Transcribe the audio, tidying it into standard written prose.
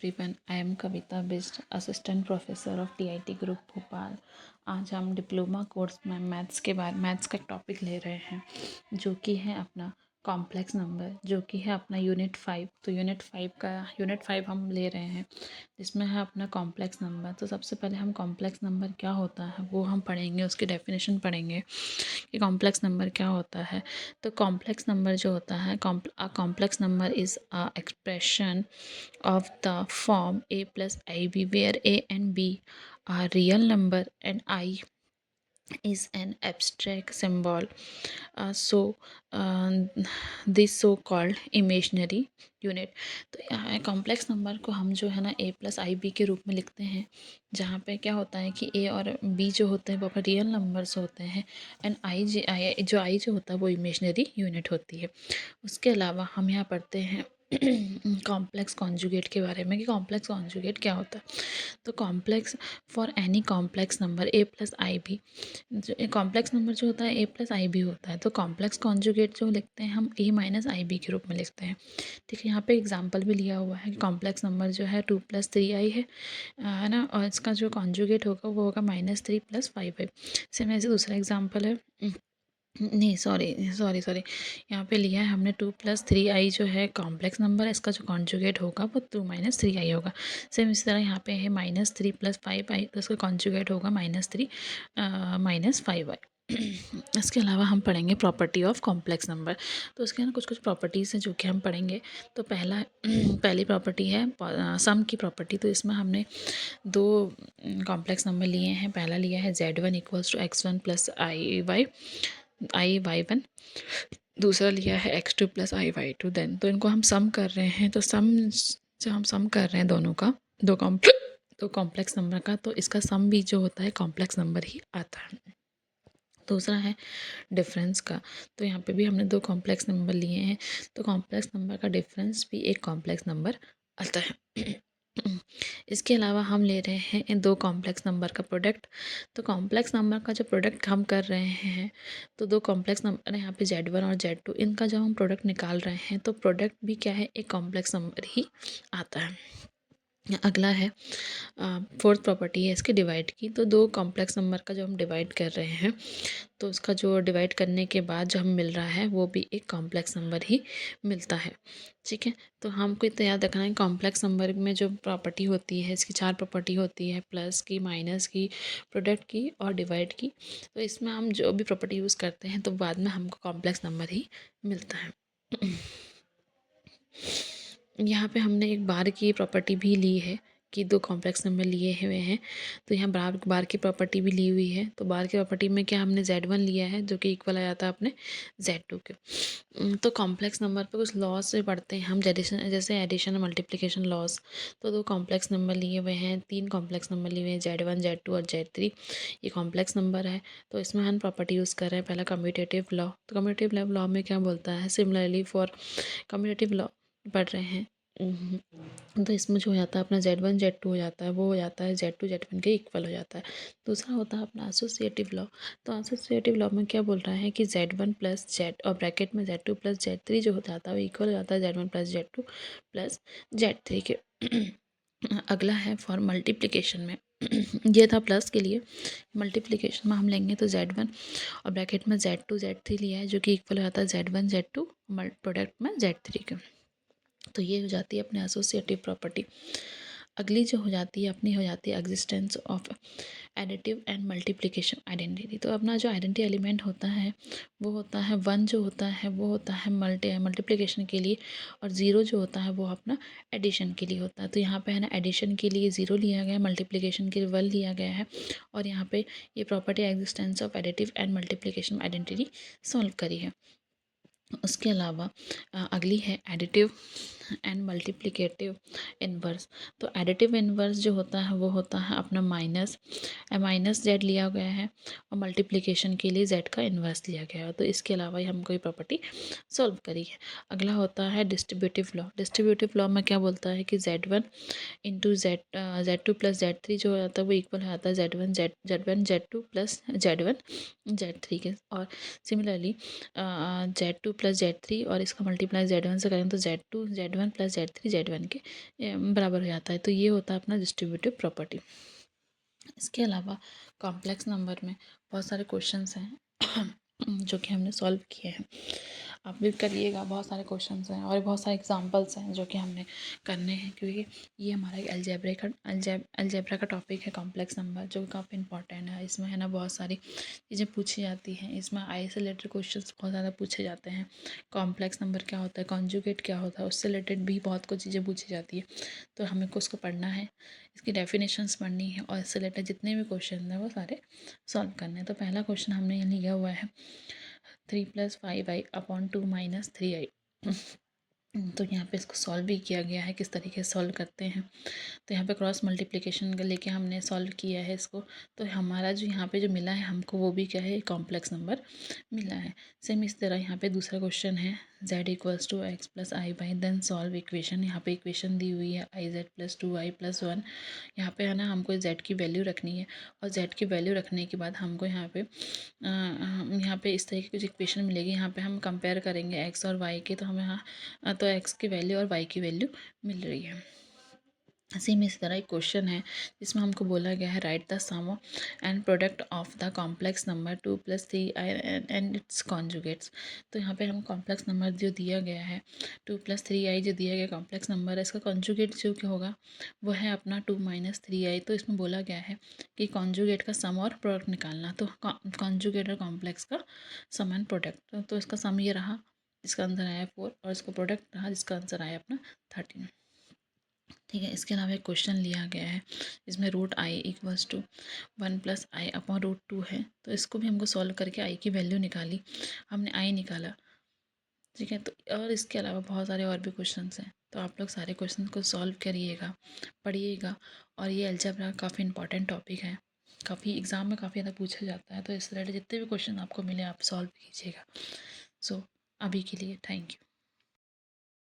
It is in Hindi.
Everyone, I am Kavita Bisht, assistant professor of TIT group Bhopal. आज हम डिप्लोमा कोर्स में मैथ्स का टॉपिक ले रहे हैं, जो कि है अपना कॉम्प्लेक्स नंबर, जो कि है अपना यूनिट 5। तो यूनिट 5 हम ले रहे हैं, जिसमें है अपना कॉम्प्लेक्स नंबर। तो सबसे पहले हम कॉम्प्लेक्स नंबर क्या होता है वो हम पढ़ेंगे, उसकी डेफिनेशन पढ़ेंगे कि कॉम्प्लेक्स नंबर क्या होता है। तो कॉम्प्लेक्स नंबर जो होता है, complex number is a expression of the form a plus ib, where a and b are real number and I is an abstract symbol. So this so called imaginary unit. तो कॉम्प्लेक्स नंबर को हम जो है ना a प्लस आई बी के रूप में लिखते हैं, जहाँ पे क्या होता है कि a और b जो होते हैं वो अपने रियल नंबर्स होते हैं, एंड आई जो होता है वो इमेजनरी यूनिट होती है। उसके अलावा हम यहाँ पढ़ते हैं कॉम्प्लेक्स कॉन्जुगेट के बारे में कि कॉम्प्लेक्स कॉन्जुगेट क्या होता है। तो complex for any complex number a plus i b, जो कॉम्प्लेक्स नंबर जो होता है ए प्लस आई बी होता है, तो कॉम्प्लेक्स कॉन्जुगेट जो लिखते हैं हम ए माइनस आई बी के रूप में लिखते हैं। ठीक है, यहाँ पे एग्जांपल भी लिया हुआ है कि कॉम्प्लेक्स नंबर जो है 2+3i है ना, और इसका जो कॉन्जुगेट होगा वो होगा -3+5i। सेम ऐसे दूसरा एग्जाम्पल है, नहीं सॉरी, यहाँ पे लिया है हमने 2+3i जो है कॉम्प्लेक्स नंबर है, इसका जो कॉन्जुगेट होगा वो 2-3i होगा। सेम इसी तरह यहाँ पे है -3+5i, तो इसका कॉन्जुगेट होगा -5i। इसके अलावा हम पढ़ेंगे प्रॉपर्टी ऑफ कॉम्प्लेक्स नंबर। तो उसके ना कुछ प्रॉपर्टीज़ हैं जो कि हम पढ़ेंगे। तो पहली प्रॉपर्टी है सम की प्रॉपर्टी। तो इसमें हमने दो कॉम्प्लेक्स नंबर लिए हैं। पहला लिया है Z1 = x1 + i y1, दूसरा लिया है x2 + i y2। देन तो इनको हम सम कर रहे हैं, तो जब हम सम कर रहे हैं दोनों का, दो कॉम्प्लेक्स नंबर का, तो इसका सम भी जो होता है कॉम्प्लेक्स नंबर ही आता है। दूसरा है डिफरेंस का। तो यहाँ पे भी हमने दो कॉम्प्लेक्स नंबर लिए हैं, तो कॉम्प्लेक्स नंबर का डिफरेंस भी एक कॉम्प्लेक्स नंबर आता है। इसके अलावा हम ले रहे हैं इन दो कॉम्प्लेक्स नंबर का प्रोडक्ट। तो कॉम्प्लेक्स नंबर का जो प्रोडक्ट हम कर रहे हैं, तो दो कॉम्प्लेक्स नंबर यहाँ पे Z1 और Z2, इनका जब हम प्रोडक्ट निकाल रहे हैं तो प्रोडक्ट भी क्या है, एक कॉम्प्लेक्स नंबर ही आता है। अगला है फोर्थ प्रॉपर्टी है इसके डिवाइड की। तो दो कॉम्प्लेक्स नंबर का जो हम डिवाइड कर रहे हैं, तो उसका जो डिवाइड करने के बाद जो हमें मिल रहा है वो भी एक कॉम्प्लेक्स नंबर ही मिलता है। ठीक है, तो हमको इतना याद रखना है, कॉम्प्लेक्स नंबर में जो प्रॉपर्टी होती है, इसकी 4 प्रॉपर्टी होती है, प्लस की, माइनस की, प्रोडक्ट की और डिवाइड की। तो इसमें हम जो भी प्रॉपर्टी यूज़ करते हैं तो बाद में हमको कॉम्प्लेक्स नंबर ही मिलता है। यहाँ पे हमने एक बार की प्रॉपर्टी भी ली है कि दो कॉम्प्लेक्स नंबर लिए हुए हैं, तो यहाँ बार की प्रॉपर्टी भी ली हुई है। तो बार की प्रॉपर्टी में क्या हमने Z1 लिया है जो कि इक्वल आ जाता है अपने Z2 के। तो कॉम्प्लेक्स नंबर पे कुछ लॉस से पढ़ते हैं हम, जैसे एडिशन और मल्टीप्लिकेशन लॉस। तो दो कॉम्प्लेक्स नंबर लिए हुए हैं, 3 कॉम्प्लेक्स नंबर लिए हुए हैं, Z1 Z2 और Z3। ये कॉम्प्लेक्स नंबर है, तो इसमें हम प्रॉपर्टी यूज़ कर रहे हैं पहला कम्यूटेटिव लॉ। तो कम्यूटेटिव लॉ में क्या बोलता है, सिमिलरली फॉर कम्यूटेटिव लॉ पढ़ रहे हैं। तो इसमें जो हो जाता है अपना Z1 Z2 हो जाता है, वो हो जाता है Z2 Z1 के इक्वल हो जाता है। दूसरा होता है अपना एसोसिएटिव लॉ। तो एसोसिएटिव लॉ में क्या बोल रहा है कि Z1 + Z और ब्रैकेट में Z2 + Z3 जो हो जाता है वो इक्वल हो जाता है Z1 + Z2 + Z3 के। अगला है फॉर मल्टीप्लिकेशन में, ये था प्लस के लिए। मल्टीप्लिकेशन में हम लेंगे तो Z1 और ब्रैकेट में Z2 Z3 लिया है, जो कि इक्वल हो जाता है Z1 Z2 प्रोडक्ट में Z3 के। तो ये हो जाती है अपने एसोसिएटिव प्रॉपर्टी। अगली जो हो जाती है अपनी, हो जाती है existence of additive and multiplication identity. तो अपना जो आइडेंटिटी एलिमेंट होता है वो होता है 1, जो होता है वो होता है मल्टीप्लिकेशन के लिए, और 0 जो होता है वो अपना एडिशन के लिए होता है। तो यहाँ पे है ना, एडिशन के लिए 0 लिया गया है, मल्टीप्लिकेशन के लिए 1 लिया गया है, और यहाँ पे ये property existence of additive and multiplication identity solve करी है। उसके अलावा अगली है एडिटिव एंड मल्टीप्लिकेटिव इन्वर्स। तो एडिटिव इन्वर्स जो होता है वो होता है अपना -z लिया गया है, और मल्टीप्लिकेशन के लिए z का इन्वर्स लिया गया है। तो इसके अलावा ही हम कोई प्रॉपर्टी सॉल्व करी है। अगला होता है डिस्ट्रीब्यूटिव लॉ। डिस्ट्रीब्यूटिव लॉ में क्या बोलता है कि Z1 × Z2 + Z3 जो हो जाता है वो इक्वल हो जाता है Z1 Z2 + Z1 Z3 के। और सिमिलरली Z2 प्लस Z3 और इसका मल्टीप्लाई Z1 से करें तो Z2 Z1 plus Z3 Z1 के बराबर हो जाता है। तो ये होता है अपना डिस्ट्रीब्यूटिव प्रॉपर्टी। इसके अलावा कॉम्प्लेक्स नंबर में बहुत सारे क्वेश्चंस हैं जो कि हमने सॉल्व किए हैं। आप भी करिएगा, बहुत सारे क्वेश्चंस हैं और बहुत सारे एग्जांपल्स हैं जो कि हमने करने हैं, क्योंकि ये हमारा एक अलजेब्रा का टॉपिक है कॉम्प्लेक्स नंबर, जो काफ़ी इंपॉर्टेंट है। इसमें है ना बहुत सारी चीज़ें पूछी जाती हैं। इसमें आई से रिलेटेड क्वेश्चंस बहुत ज़्यादा पूछे जाते हैं। कॉम्प्लेक्स नंबर क्या होता है, कॉन्जुगेट क्या होता है, उससे रिलेटेड भी बहुत कुछ चीज़ें पूछी जाती है। तो हमें को उसको पढ़ना है, इसकी डेफिनेशंस पढ़नी है और इससे रिलेटेड जितने भी क्वेश्चन हैं वो सारे सॉल्व करने हैं। तो पहला क्वेश्चन हमने ये लिया हुआ है 3+5i/2 - 3i। तो यहाँ पे इसको सॉल्व भी किया गया है, किस तरीके से सॉल्व करते हैं। तो यहाँ पे क्रॉस मल्टीप्लिकेशन का लेके हमने सॉल्व किया है इसको। तो हमारा जो यहाँ पे जो मिला है हमको, वो भी क्या है, कॉम्प्लेक्स नंबर मिला है। सेम इस तरह यहाँ पे दूसरा क्वेश्चन है z=x+i/, देन सॉल्व इक्वेशन। यहाँ पे इक्वेशन दी हुई है iz+2i+1। यहाँ पे है ना हमको z की वैल्यू रखनी है और z की वैल्यू रखने के बाद हमको यहाँ पे इस तरह की कुछ इक्वेशन मिलेगी। यहाँ पे हम कंपेयर करेंगे x और y के, तो हमें यहाँ तो x की वैल्यू और y की वैल्यू मिल रही है। सेम इसी तरह एक क्वेश्चन है जिसमें हमको बोला गया है right the sum and product of the complex number 2+3i and its conjugates. तो यहाँ पे हम कॉम्प्लेक्स नंबर जो दिया गया है 2+3i जो दिया गया कॉम्प्लेक्स नंबर है, इसका कॉन्जुगेट जो क्या होगा वो है अपना 2 - 3i। तो इसमें बोला गया है कि कॉन्जुगेट का सम और प्रोडक्ट निकालना। तो कॉन्जुगेट और कॉम्प्लेक्स का सम एंड प्रोडक्ट, तो इसका सम ये रहा जिसका आंसर आया 4 और इसका प्रोडक्ट रहा जिसका आंसर आया अपना 13। ठीक है। इसके अलावा एक क्वेश्चन लिया गया है इसमें √i=1+i/√2 है। तो इसको भी हमको सॉल्व करके आई की वैल्यू निकाली, हमने आई निकाला। ठीक है। तो और इसके अलावा बहुत सारे और भी क्वेश्चंस हैं, तो आप लोग सारे क्वेश्चन को सॉल्व करिएगा, पढ़िएगा। और ये अलजेब्रा काफ़ी इंपॉर्टेंट टॉपिक है, काफ़ी एग्ज़ाम में काफ़ी ज़्यादा पूछा जाता है। तो इस रिलेटेड जितने भी क्वेश्चन आपको मिले आप सॉल्व कीजिएगा। सो अभी के लिए थैंक यू।